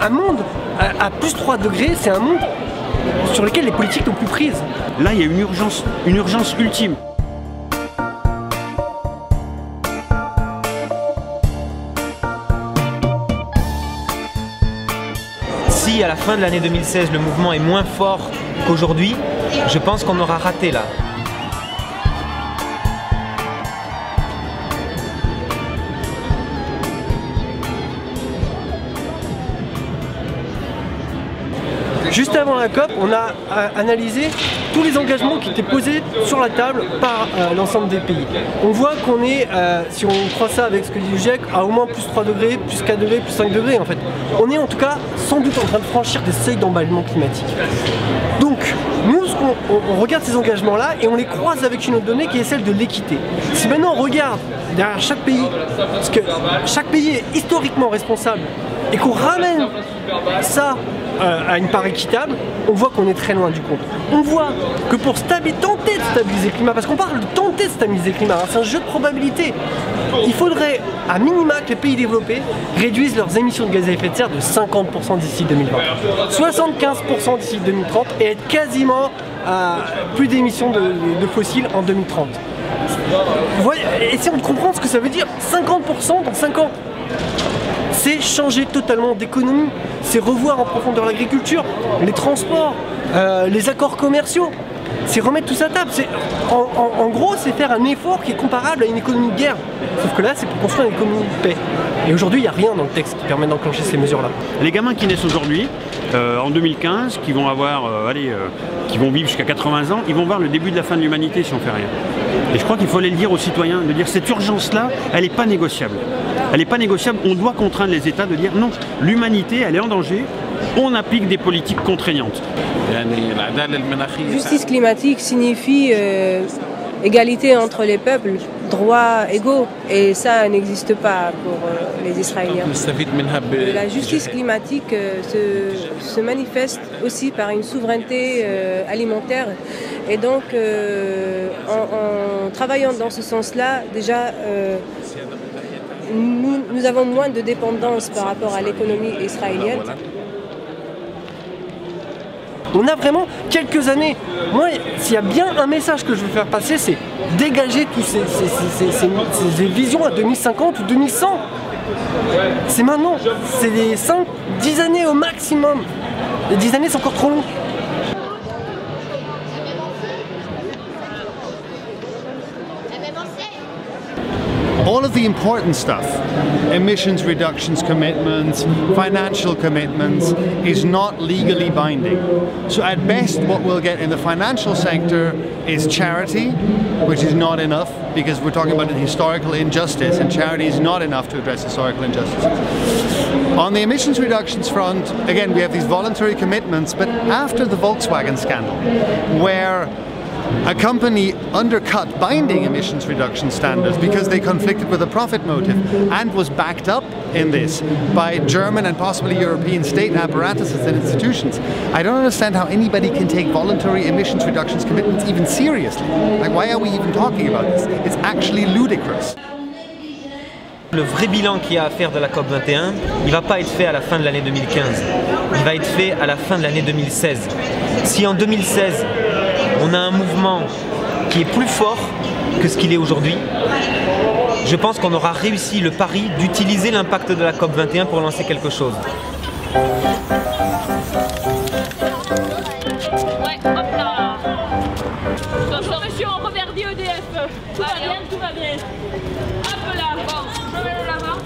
un monde à plus 3 degrés, c'est un monde sur lequel les politiques n'ont plus prise. Là, il y a une urgence ultime. Si à la fin de l'année 2016, le mouvement est moins fort qu'aujourd'hui, je pense qu'on aura raté là. Juste avant la COP, on a analysé tous les engagements qui étaient posés sur la table par l'ensemble des pays. On voit qu'on est, si on croit ça avec ce que dit le GIEC, à au moins plus 3 degrés, plus 4 degrés, plus 5 degrés en fait. On est en tout cas sans doute en train de franchir des seuils d'emballement climatique. Donc, nous, on regarde ces engagements-là et on les croise avec une autre donnée qui est celle de l'équité. Si maintenant on regarde derrière chaque pays, parce que chaque pays est historiquement responsable, et qu'on ramène ça à une part équitable, on voit qu'on est très loin du compte. On voit que pour tenter de stabiliser le climat, parce qu'on parle de tenter de stabiliser le climat, hein, c'est un jeu de probabilité, il faudrait à minima que les pays développés réduisent leurs émissions de gaz à effet de serre de 50% d'ici 2020, 75% d'ici 2030 et être quasiment à plus d'émissions de fossiles en 2030. Essayons de comprendre ce que ça veut dire, 50% dans 5 ans. C'est changer totalement d'économie, c'est revoir en profondeur l'agriculture, les transports, les accords commerciaux, c'est remettre tout ça à table. En gros, c'est faire un effort qui est comparable à une économie de guerre. Sauf que là, c'est pour construire une économie de paix. Et aujourd'hui, il n'y a rien dans le texte qui permet d'enclencher ces mesures-là. Les gamins qui naissent aujourd'hui, en 2015, qui vont avoir, qui vont vivre jusqu'à 80 ans, ils vont voir le début de la fin de l'humanité si on ne fait rien. Et je crois qu'il faut aller le dire aux citoyens, de dire cette urgence-là, elle n'est pas négociable. Elle n'est pas négociable, on doit contraindre les États de dire non, l'humanité, elle est en danger, on applique des politiques contraignantes. Justice climatique signifie égalité entre les peuples, droits égaux, et ça n'existe pas pour les Israéliens. La justice climatique se manifeste aussi par une souveraineté alimentaire, et donc en travaillant dans ce sens-là, déjà nous avons moins de dépendance par rapport à l'économie israélienne. On a vraiment quelques années. Moi, s'il y a bien un message que je veux faire passer, c'est dégager tous ces visions à 2050 ou 2100. C'est maintenant. C'est des 5-10 années au maximum. Les 10 années, c'est encore trop long. All of the important stuff, emissions reductions commitments, financial commitments, is not legally binding. So at best what we'll get in the financial sector is charity, which is not enough because we're talking about a historical injustice, and charity is not enough to address historical injustices. On the emissions reductions front, again, we have these voluntary commitments, but after the Volkswagen scandal, where a company undercut binding emissions reduction standards because they conflicted with a profit motive and was backed up in this by German and possibly European state apparatuses and institutions. I don't understand how anybody can take voluntary emissions reductions commitments even seriously. Like, why are we even talking about this? It's actually ludicrous. Le vrai bilan qu'il y a à faire de la COP21, il ne va pas être fait à la fin de l'année 2015, il va être fait à la fin de l'année 2016. Si en 2016, on a un mouvement qui est plus fort que ce qu'il est aujourd'hui, je pense qu'on aura réussi le pari d'utiliser l'impact de la COP21 pour lancer quelque chose. Ouais, hop là. Attention, Roverdi EDF. Tout va bien, tout va bien. Hop là. Bon, je mets le là-bas.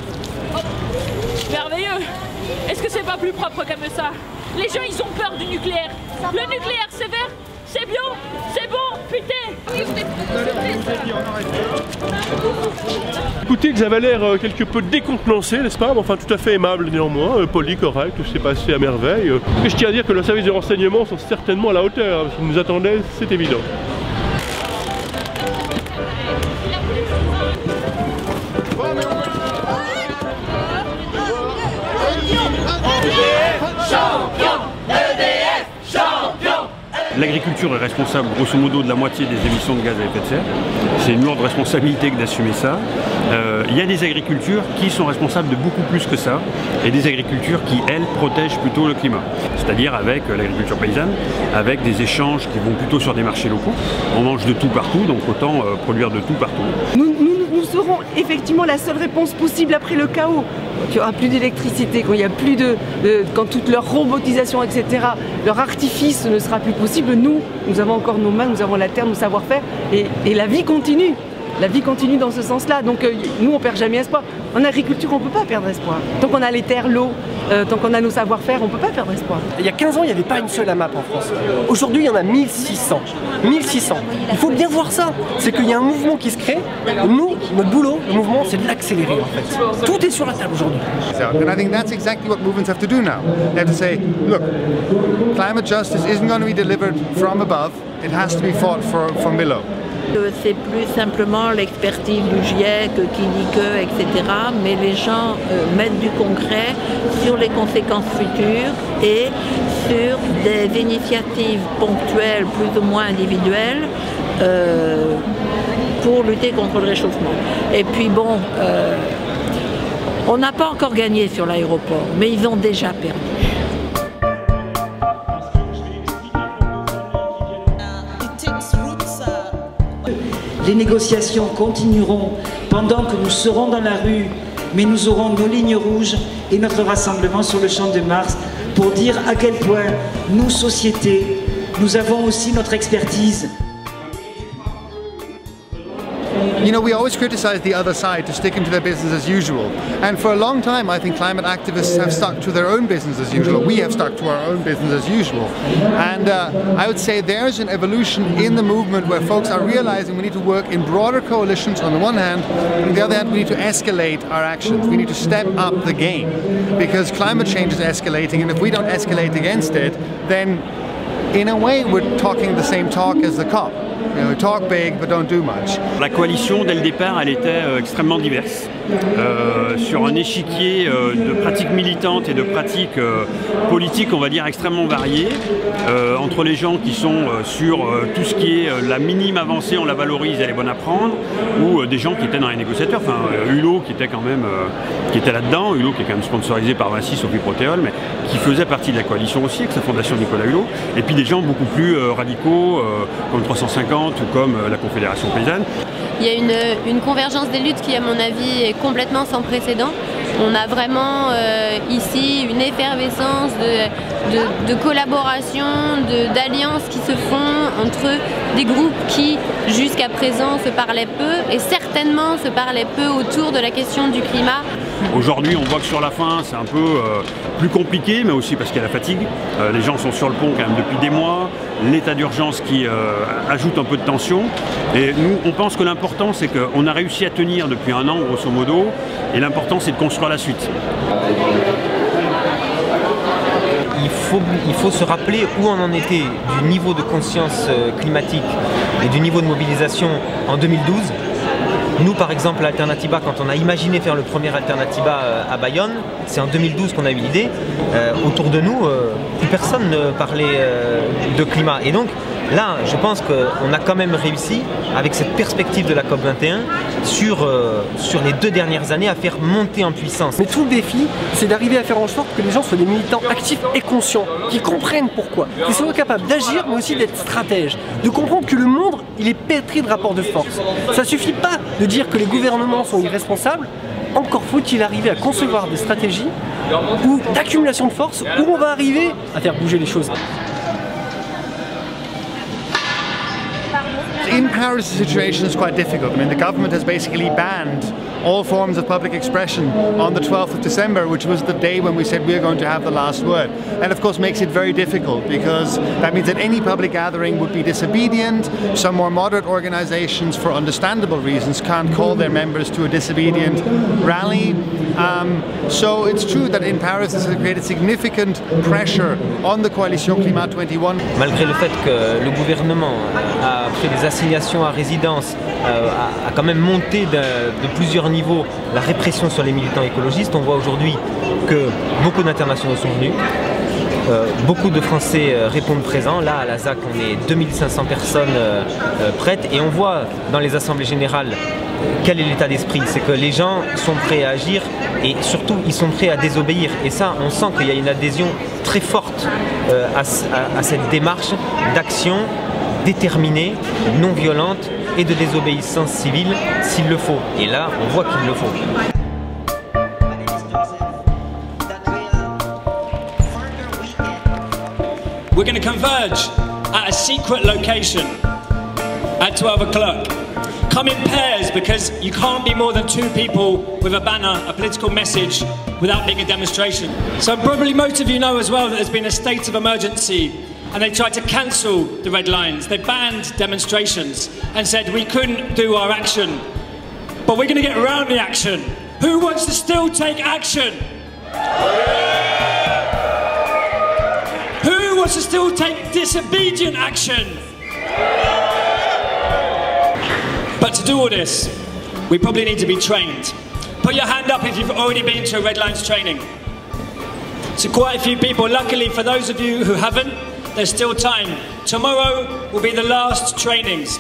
Hop. Merveilleux. Est-ce que c'est pas plus propre comme ça? Les gens, ils ont peur du nucléaire. Le nucléaire, c'est vert. C'est bio, c'est bon, putain. Écoutez, que ça avait l'air quelque peu décontenancé, n'est-ce pas? Enfin, tout à fait aimable néanmoins, poli, correct, tout s'est passé à merveille. Et je tiens à dire que le service de renseignement sont certainement à la hauteur, parce qu'ils nous attendaient, c'est évident. l'agriculture est responsable grosso modo de la moitié des émissions de gaz à effet de serre. C'est une lourde responsabilité que d'assumer ça. Il y a des agricultures qui sont responsables de beaucoup plus que ça, et des agricultures qui, elles, protègent plutôt le climat. C'est-à-dire avec l'agriculture paysanne, avec des échanges qui vont plutôt sur des marchés locaux. On mange de tout partout, donc autant produire de tout partout. Nous serons effectivement la seule réponse possible après le chaos. Quand il n'y aura plus d'électricité, quand il n'y a plus quand toute leur robotisation, etc., leur artifice ne sera plus possible, nous avons encore nos mains, nous avons la terre, nos savoir-faire, et la vie continue. La vie continue dans ce sens-là, donc nous on perd jamais espoir. En agriculture on ne peut pas perdre espoir. Tant qu'on a les terres, l'eau, tant qu'on a nos savoir-faire, on ne peut pas perdre espoir. Il y a 15 ans il n'y avait pas une seule AMAP en France. Aujourd'hui il y en a 1600. 1600. Il faut bien voir ça, c'est qu'il y a un mouvement qui se crée. Nous, notre boulot, le mouvement, c'est de l'accélérer en fait. Tout est sur la table aujourd'hui. And I think that's exactly what movements have to do now. They have to say, look, climate justice isn't going to be delivered from above, it has to be fought from below. C'est plus simplement l'expertise du GIEC qui dit que, etc. Mais les gens mettent du concret sur les conséquences futures et sur des initiatives ponctuelles, plus ou moins individuelles, pour lutter contre le réchauffement. Et puis bon, on n'a pas encore gagné sur l'aéroport, mais ils ont déjà perdu. Les négociations continueront pendant que nous serons dans la rue, mais nous aurons nos lignes rouges et notre rassemblement sur le Champ de Mars pour dire à quel point nous, société, nous avons aussi notre expertise. You know, we always criticize the other side to stick into their business as usual. And for a long time, I think climate activists have stuck to their own business as usual. We have stuck to our own business as usual. And I would say there's an evolution in the movement where folks are realizing we need to work in broader coalitions on the one hand, and on the other hand, we need to escalate our actions. We need to step up the game because climate change is escalating, and if we don't escalate against it, then in a way we're talking the same talk as the COP. You know, talk big but don't do much. La coalition, dès le départ, elle était extrêmement diverse. Sur un échiquier de pratiques militantes et de pratiques politiques, on va dire, extrêmement variées, entre les gens qui sont sur tout ce qui est la minime avancée, on la valorise, elle est bonne à prendre, ou des gens qui étaient dans les négociateurs, enfin Hulot qui était quand même qui était là-dedans, Hulot qui est quand même sponsorisé par Vinci, Sophie Protéol, mais qui faisait partie de la coalition aussi, avec sa fondation Nicolas Hulot, et puis des gens beaucoup plus radicaux, comme 350 ou comme la Confédération Paysanne. Il y a une convergence des luttes qui, à mon avis, est complètement sans précédent. On a vraiment ici une effervescence de collaboration, d'alliances qui se font entre des groupes qui, jusqu'à présent, se parlaient peu et certainement se parlaient peu autour de la question du climat. Aujourd'hui, on voit que sur la fin, c'est un peu plus compliqué, mais aussi parce qu'il y a la fatigue. Les gens sont sur le pont quand même depuis des mois. L'état d'urgence qui ajoute un peu de tension. Et nous, on pense que l'important, c'est qu'on a réussi à tenir depuis un an, grosso modo, et l'important, c'est de construire la suite. Il faut se rappeler où on en était du niveau de conscience climatique et du niveau de mobilisation en 2012. Nous, par exemple, Alternativa, quand on a imaginé faire le premier Alternativa à Bayonne, c'est en 2012 qu'on a eu l'idée. Autour de nous, plus personne ne parlait de climat. Et donc, là, je pense qu'on a quand même réussi, avec cette perspective de la COP21, sur les 2 dernières années, à faire monter en puissance. Mais tout le défi, c'est d'arriver à faire en sorte que les gens soient des militants actifs et conscients, qui comprennent pourquoi, qui soient capables d'agir, mais aussi d'être stratèges, de comprendre que le monde, il est pétri de rapports de force. Ça suffit pas de dire que les gouvernements sont irresponsables, encore faut-il arriver à concevoir des stratégies ou d'accumulation de force où on va arriver à faire bouger les choses. In Paris, the situation is quite difficult. I mean, the government has basically banned all forms of public expression on the 12th of December, which was the day when we said we are going to have the last word. And of course makes it very difficult because that means that any public gathering would be disobedient. Some more moderate organizations, for understandable reasons, can't call their members to a disobedient rally. So it's true that in Paris this has created significant pressure on the Coalition Climat 21. Malgré le fait que le gouvernement a fait des assignations à résidence, a quand même monté de plusieurs niveaux la répression sur les militants écologistes, on voit aujourd'hui que beaucoup d'internationaux sont venus. Beaucoup de Français répondent présents. Là, à la ZAC, on est 2500 personnes prêtes et on voit dans les assemblées générales quel est l'état d'esprit. C'est que les gens sont prêts à agir et surtout, ils sont prêts à désobéir. Et ça, on sent qu'il y a une adhésion très forte à cette démarche d'action déterminée, non violente et de désobéissance civile s'il le faut. Et là, on voit qu'il le faut. We're going to converge at a secret location at 12 o'clock. Come in pairs because you can't be more than 2 people with a banner, a political message, without being a demonstration. So probably most of you know as well that there's been a state of emergency and they tried to cancel the red lines. They banned demonstrations and said we couldn't do our action. But we're going to get around the action. Who wants to still take action? Who wants to still take disobedient action? But to do all this, we probably need to be trained. Put your hand up if you've already been to a Red Lines training. So quite a few people. Luckily for those of you who haven't, there's still time. Tomorrow will be the last trainings.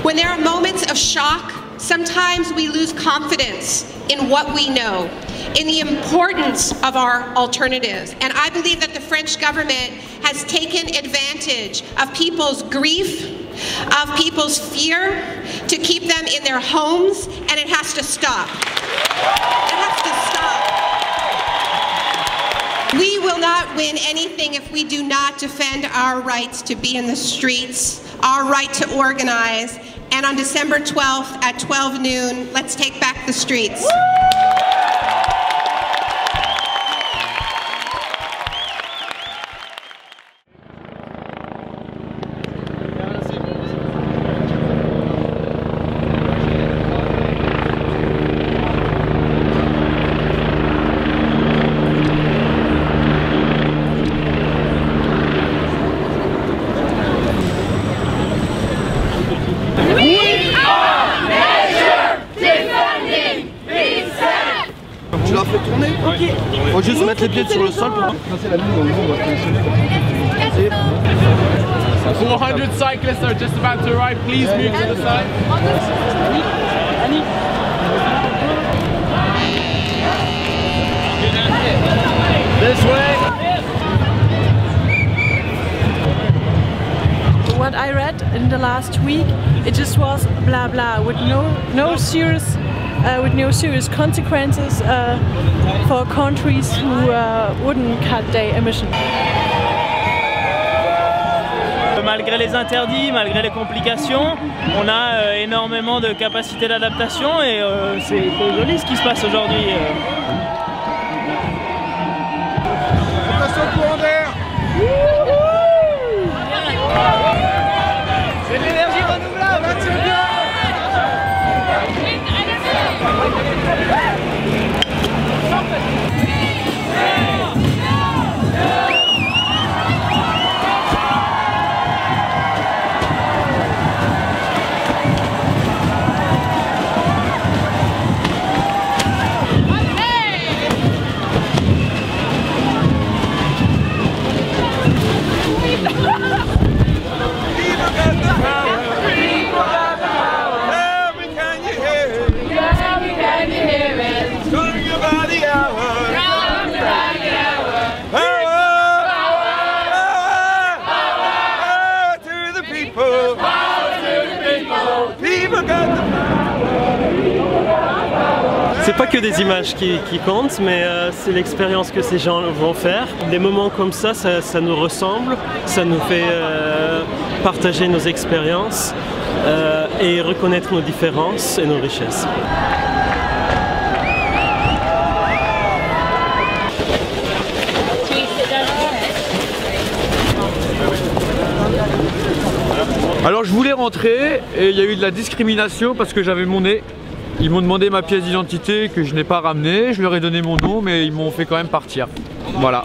When there are moments of shock, sometimes we lose confidence in what we know, in the importance of our alternatives. And I believe that the French government has taken advantage of people's grief, of people's fear, to keep them in their homes, and it has to stop. It has to stop. We will not win anything if we do not defend our rights to be in the streets, our right to organize, and on December 12th at 12 noon, let's take back the streets. Tu la fais tourner? Ok. Faut juste mettre les pieds sur le sol pour passer la ligne. 400 cyclists are just about to arrive. Please move to the side. This way. What I read in the last week, it just was blah blah with no serious consequences for countries who wouldn't cut their emissions. Malgré les interdits, malgré les complications, on a énormément de capacité d'adaptation et c'est joli ce qui se passe aujourd'hui. Attention au courant d'air. C'est de l'énergie renouvelable, c'est bien. C'est pas que des images qui comptent, mais c'est l'expérience que ces gens vont faire. Des moments comme ça, ça nous ressemble, ça nous fait partager nos expériences et reconnaître nos différences et nos richesses. Alors je voulais rentrer et il y a eu de la discrimination parce que j'avais mon nez. Ils m'ont demandé ma pièce d'identité que je n'ai pas ramenée, je leur ai donné mon nom mais ils m'ont fait quand même partir. Voilà.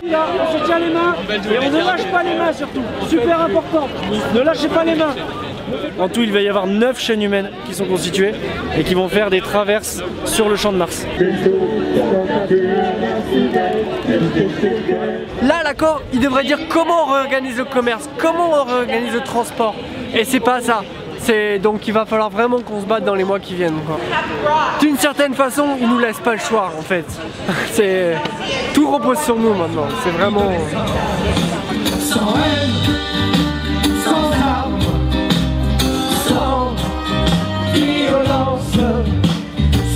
On se tient les mains et on ne lâche pas les mains surtout, super important. Ne lâchez pas les mains. En tout, il va y avoir 9 chaînes humaines qui sont constituées et qui vont faire des traverses sur le Champ de Mars. Là, l'accord, il devrait dire comment on réorganise le commerce, comment on réorganise le transport. Et c'est pas ça. Donc il va falloir vraiment qu'on se batte dans les mois qui viennent. D'une certaine façon, ils nous laissent pas le choix en fait. Tout repose sur nous maintenant. C'est vraiment... Sans haine, sans armes, sans violence,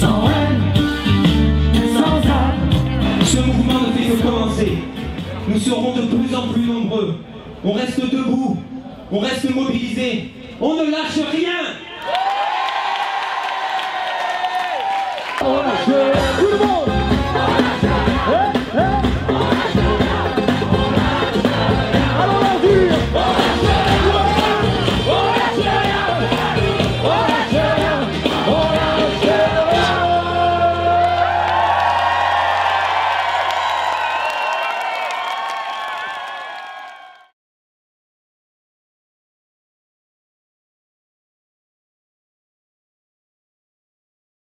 sans haine, sans armes. Ce mouvement ne fait que commencer. Nous serons de plus en plus nombreux. On reste debout, on reste mobilisés, on ne lâche rien. On lâche tout le monde.